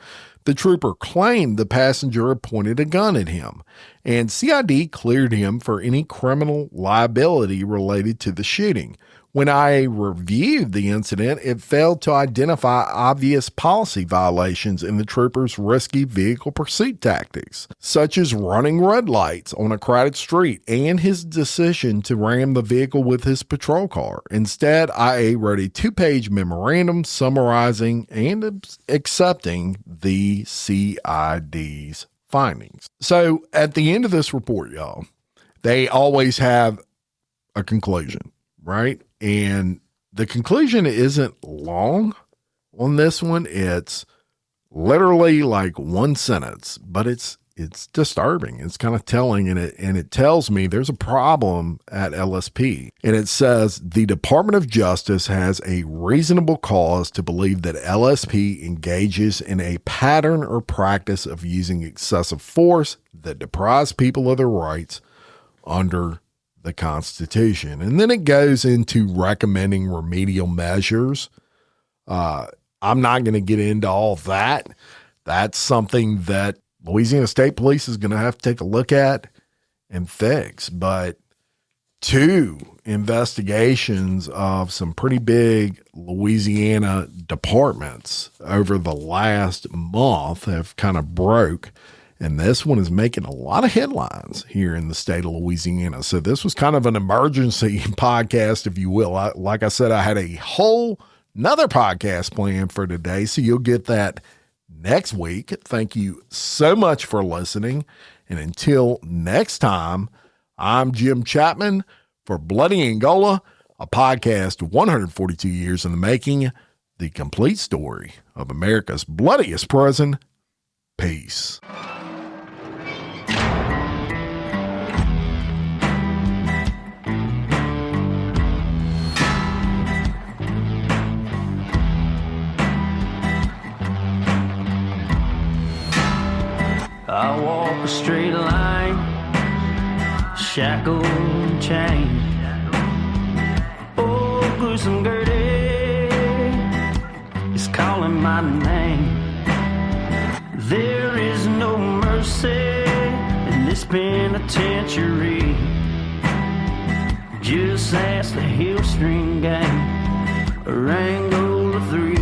[SPEAKER 2] The trooper claimed the passenger had pointed a gun at him, and CID cleared him for any criminal liability related to the shooting. When I reviewed the incident, it failed to identify obvious policy violations in the trooper's risky vehicle pursuit tactics, such as running red lights on a crowded street and his decision to ram the vehicle with his patrol car. Instead, IA wrote a 2-page memorandum summarizing and accepting the CID's findings. So at the end of this report, y'all, they always have a conclusion, right? And the conclusion isn't long on this one. It's literally like one sentence, but it's disturbing. It's kind of telling, and it tells me there's a problem at LSP. And it says the Department of Justice has a reasonable cause to believe that LSP engages in a pattern or practice of using excessive force that deprives people of their rights under the Constitution. And then it goes into recommending remedial measures. I'm not going to get into all that. That's something that Louisiana State Police is going to have to take a look at and fix. But 2 investigations of some pretty big Louisiana departments over the last month have kind of broke. And this one is making a lot of headlines here in the state of Louisiana. So this was kind of an emergency podcast, if you will. Like I said, I had a whole another podcast planned for today, so you'll get that next week. Thank you so much for listening. And until next time, I'm Jim Chapman for Bloody Angola, a podcast 142 years in the making, the complete story of America's bloodiest prison. Peace.
[SPEAKER 1] I walk a straight line, shackled and chained. Oh, gruesome Gertie is calling my name. There is no mercy in this penitentiary. Just ask the Hill String Gang or Angola 3.